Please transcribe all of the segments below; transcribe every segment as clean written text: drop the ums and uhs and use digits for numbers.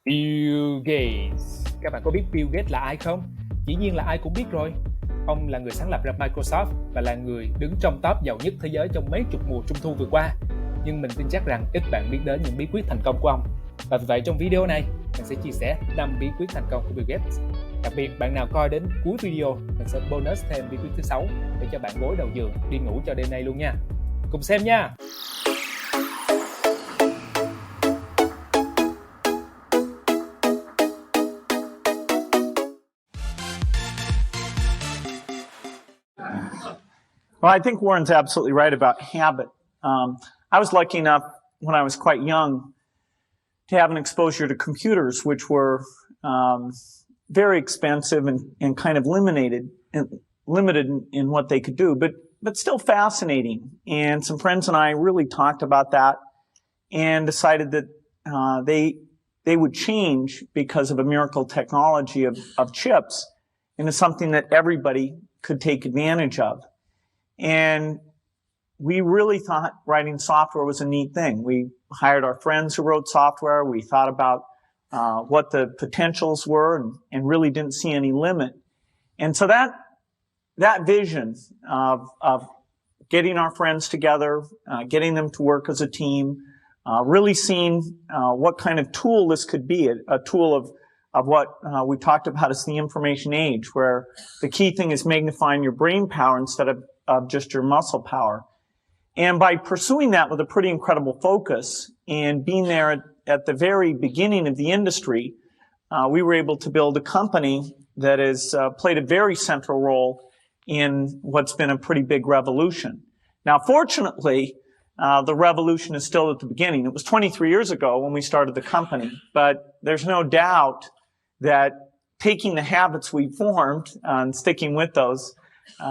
Bill Gates. Các bạn có biết Bill Gates là ai không? Dĩ nhiên là ai cũng biết rồi. Ông là người sáng lập ra Microsoft và là người đứng trong top giàu nhất thế giới trong mấy chục mùa trung thu vừa qua. Nhưng mình tin chắc rằng ít bạn biết đến những bí quyết thành công của ông. Và vì vậy trong video này, mình sẽ chia sẻ 5 bí quyết thành công của Bill Gates. Đặc biệt bạn nào coi đến cuối video, mình sẽ bonus thêm bí quyết thứ 6 để cho bạn gối đầu giường đi ngủ cho đêm nay luôn nha. Cùng xem nha! Well, I think Warren's absolutely right about habit. I was lucky enough when I was quite young to have an exposure to computers, which were very expensive and kind of limited in what they could do, but still fascinating. And some friends and I really talked about that and decided that they would change because of a miracle technology of chips into something that everybody could take advantage of. And we really thought writing software was a neat thing. We hired our friends who wrote software. We thought about what the potentials were and really didn't see any limit. And so that vision of getting our friends together, getting them to work as a team, really seeing what kind of tool this could be, a tool of what we talked about as the information age, where the key thing is magnifying your brain power instead of just your muscle power. And by pursuing that with a pretty incredible focus and being there at the very beginning of the industry, we were able to build a company that has played a very central role in what's been a pretty big revolution. Now, fortunately, the revolution is still at the beginning. It was 23 years ago when we started the company, but there's no doubt that taking the habits we formed and sticking with those,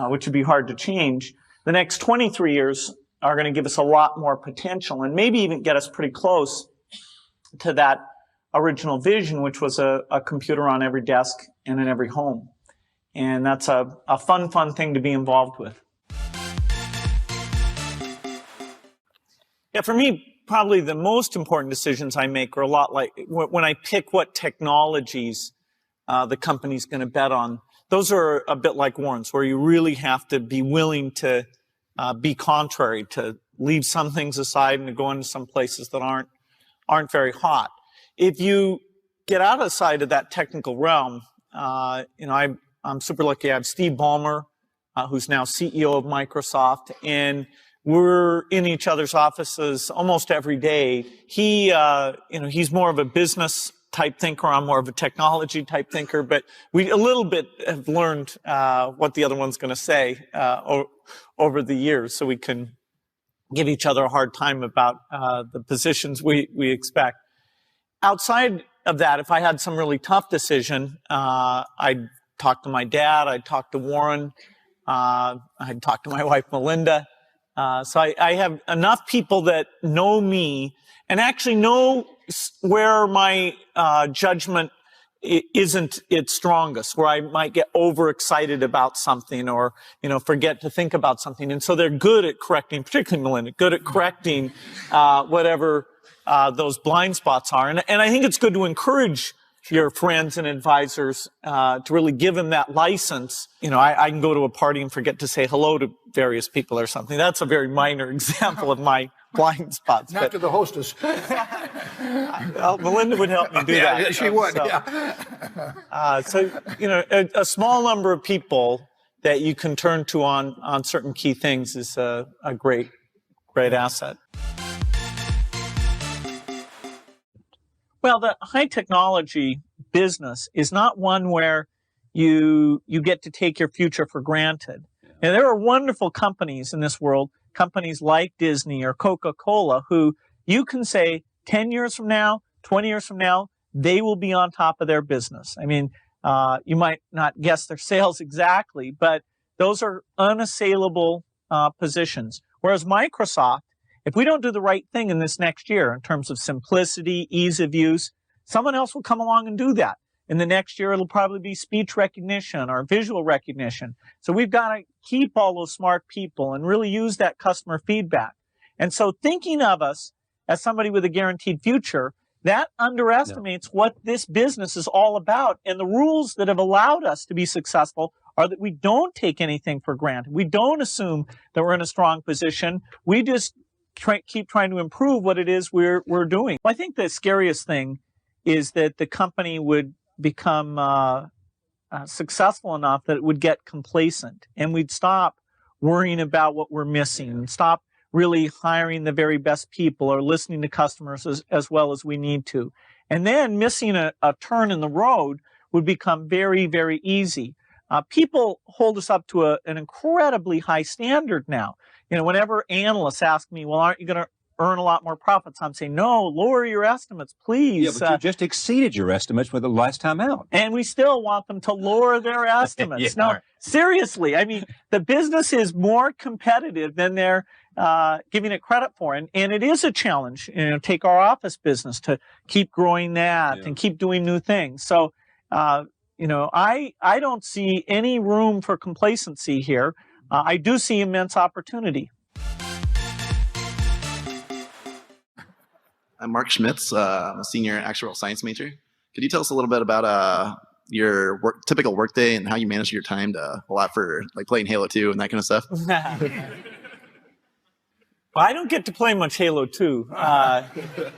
which would be hard to change, the next 23 years are going to give us a lot more potential and maybe even get us pretty close to that original vision, which was a computer on every desk and in every home. And that's a fun thing to be involved with. Yeah, for me, probably the most important decisions I make are a lot like when I pick what technologies the company's going to bet on. Those are a bit like Warren's, where you really have to be willing to be contrary, to leave some things aside and to go into some places that aren't very hot. If you get outside of that technical realm, I'm super lucky. I have Steve Ballmer, who's now CEO of Microsoft, and we're in each other's offices almost every day. He's more of a business type thinker. I'm more of a technology type thinker, but we a little bit have learned what the other one's going to say over the years, so we can give each other a hard time about the positions we expect. Outside of that, if I had some really tough decision, I'd talk to my dad, I'd talk to Warren, I'd talk to my wife Melinda. So I have enough people that know me and actually know where my judgment isn't its strongest, where I might get overexcited about something or, forget to think about something. And so they're good at correcting, particularly Melinda, good at correcting whatever those blind spots are. And I think it's good to encourage your friends and advisors to really give them that license. I can go to a party and forget to say hello to various people or something. That's a very minor example of my blind spots. Not to the hostess. Well, Melinda would help me do that. Yeah, she would. So, a small number of people that you can turn to on certain key things is a great asset. Well, the high technology business is not one where you get to take your future for granted. And there are wonderful companies in this world, companies like Disney or Coca-Cola, who you can say 10 years from now, 20 years from now, they will be on top of their business. I mean, you might not guess their sales exactly, but those are unassailable positions. Whereas Microsoft, if we don't do the right thing in this next year in terms of simplicity, ease of use, someone else will come along and do that. In the next year, it'll probably be speech recognition or visual recognition. So we've got to keep all those smart people and really use that customer feedback. And so thinking of us as somebody with a guaranteed future that underestimates what this business is all about. And the rules that have allowed us to be successful are that we don't take anything for granted. We don't assume that we're in a strong position. We just keep trying to improve what it is we're doing. I think the scariest thing is that the company would become successful enough that it would get complacent, and we'd stop worrying about what we're missing and stop really hiring the very best people or listening to customers as well as we need to. And then missing a turn in the road would become very, very easy. People hold us up to an incredibly high standard now. Whenever analysts ask me, well, aren't you going to earn a lot more profits? I'm saying, no, lower your estimates, please. Yeah, but you just exceeded your estimates for the last time out. And we still want them to lower their estimates. Yeah. No, seriously, I mean, the business is more competitive than they're giving it credit for. And it is a challenge, take our office business, to keep growing that and keep doing new things. So, I don't see any room for complacency here. I do see immense opportunity. I'm Mark Schmitz. I'm a senior actuarial science major. Could you tell us a little bit about your typical workday and how you manage your time to allow for playing Halo 2 and that kind of stuff? Well, I don't get to play much Halo 2. I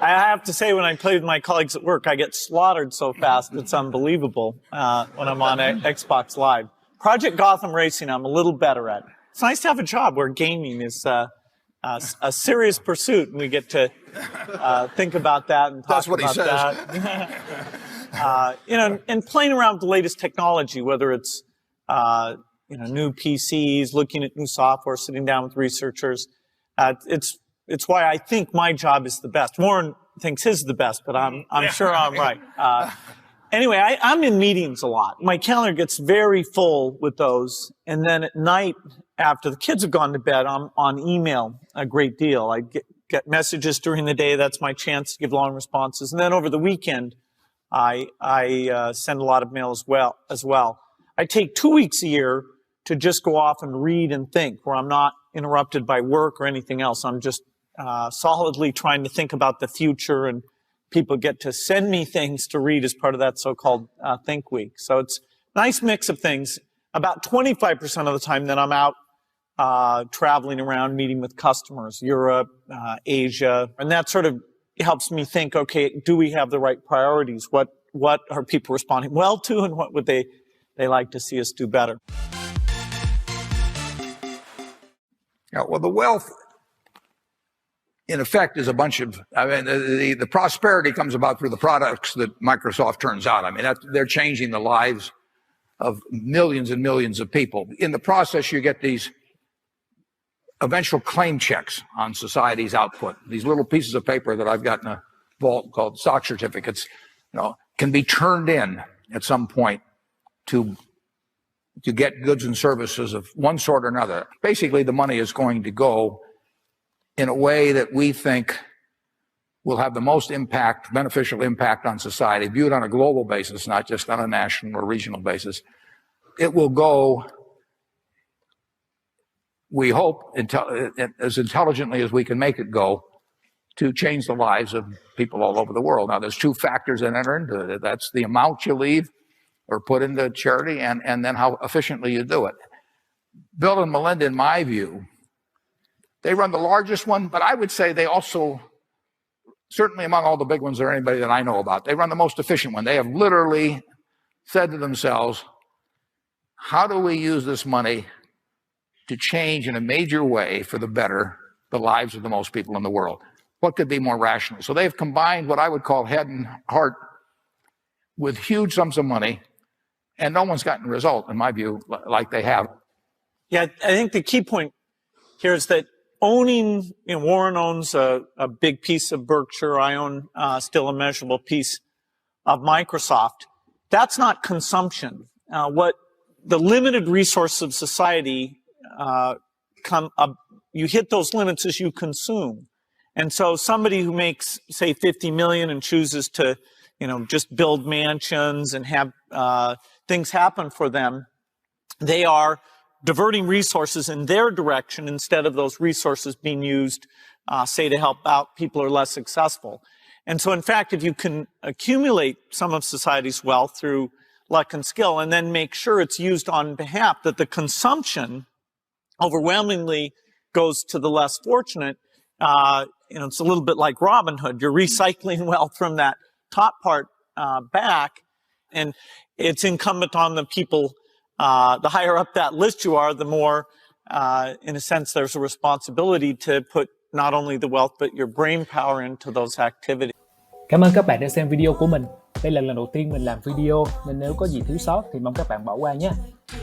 have to say, when I play with my colleagues at work, I get slaughtered so fast it's unbelievable when I'm on Xbox Live. Project Gotham Racing, I'm a little better at. It's nice to have a job where gaming is a serious pursuit, and we get to think about that and talk about that. And playing around with the latest technology, whether it's new PCs, looking at new software, sitting down with researchers. It's why I think my job is the best. Warren thinks his is the best, but I'm sure I'm right. Anyway, I'm in meetings a lot. My calendar gets very full with those. And then at night, after the kids have gone to bed, I'm on email a great deal. I get messages during the day. That's my chance to give long responses. And then over the weekend, I send a lot of mail as well. I take 2 weeks a year to just go off and read and think, where I'm not interrupted by work or anything else. I'm just solidly trying to think about the future, and people get to send me things to read as part of that so-called Think Week. So it's a nice mix of things. About 25% of the time that I'm out traveling around, meeting with customers, Europe, Asia, and that sort of helps me think, okay, do we have the right priorities? What are people responding well to, and what would they like to see us do better? Yeah, well, the wealth, in effect, is a bunch of, the prosperity comes about through the products that Microsoft turns out. They're changing the lives of millions and millions of people. In the process, you get these eventual claim checks on society's output. These little pieces of paper that I've got in a vault called stock certificates, can be turned in at some point to get goods and services of one sort or another. Basically, the money is going to go in a way that we think will have the most impact, beneficial impact on society, viewed on a global basis, not just on a national or regional basis. It will go, we hope, as intelligently as we can make it go, to change the lives of people all over the world. Now, there's two factors that enter into it. That's the amount you leave or put into charity, and then how efficiently you do it. Bill and Melinda, in my view, they run the largest one, but I would say they also, certainly among all the big ones or anybody that I know about, they run the most efficient one. They have literally said to themselves, how do we use this money to change in a major way for the better the lives of the most people in the world? What could be more rational? So they've combined what I would call head and heart with huge sums of money, and no one's gotten a result, in my view, like they have. Yeah, I think the key point here is that owning, Warren owns a big piece of Berkshire. I own still a measurable piece of Microsoft. That's not consumption. What the limited resources of society you hit those limits as you consume. And so somebody who makes, say, 50 million and chooses to, just build mansions and have things happen for them, they are diverting resources in their direction instead of those resources being used, say, to help out people who are less successful. And so, in fact, if you can accumulate some of society's wealth through luck and skill, and then make sure it's used on behalf, that the consumption overwhelmingly goes to the less fortunate, it's a little bit like Robin Hood. You're recycling wealth from that top part back, and it's incumbent on the people, the higher up that list you are, the more, in a sense, there's a responsibility to put not only the wealth but your brain power into those activities. Cảm ơn các bạn đã xem video của mình. Đây là lần đầu tiên mình làm video nên nếu có gì thiếu sót thì mong các bạn bỏ qua nhé.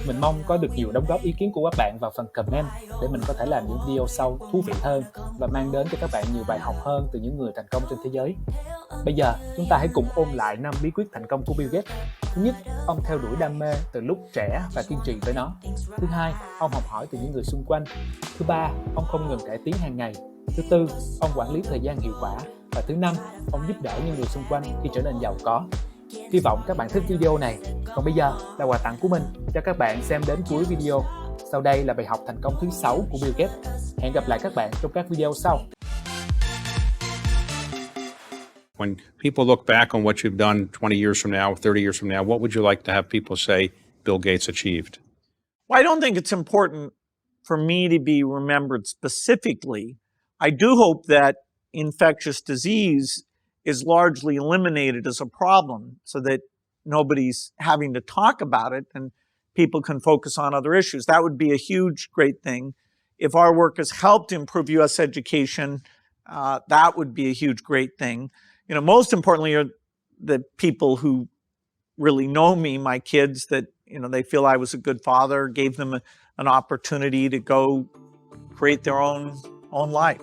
Mình mong có được nhiều đóng góp ý kiến của các bạn vào phần comment để mình có thể làm những video sau thú vị hơn và mang đến cho các bạn nhiều bài học hơn từ những người thành công trên thế giới. Bây giờ chúng ta hãy cùng ôn lại 5 bí quyết thành công của Bill Gates. Thứ nhất, ông theo đuổi đam mê từ lúc trẻ và kiên trì với nó. Thứ hai, ông học hỏi từ những người xung quanh. Thứ ba, ông không ngừng cải tiến hàng ngày. Thứ tư, ông quản lý thời gian hiệu quả. Và thứ năm, ông giúp đỡ những người xung quanh khi trở nên giàu có. Hy vọng các bạn thích video này. Còn bây giờ là quà tặng của mình cho các bạn xem đến cuối video. Sau đây là bài học thành công thứ 6 của Bill Gates. Hẹn gặp lại các bạn trong các video sau. When people look back on what you've done 20 years from now, 30 years from now, what would you like to have people say Bill Gates achieved? Well, I don't think it's important for me to be remembered specifically. I do hope that infectious disease is largely eliminated as a problem so that nobody's having to talk about it and people can focus on other issues. That would be a huge, great thing. If our work has helped improve U.S. education, that would be a huge, great thing. Most importantly are the people who really know me, my kids, that, they feel I was a good father, gave them an opportunity to go create their own life.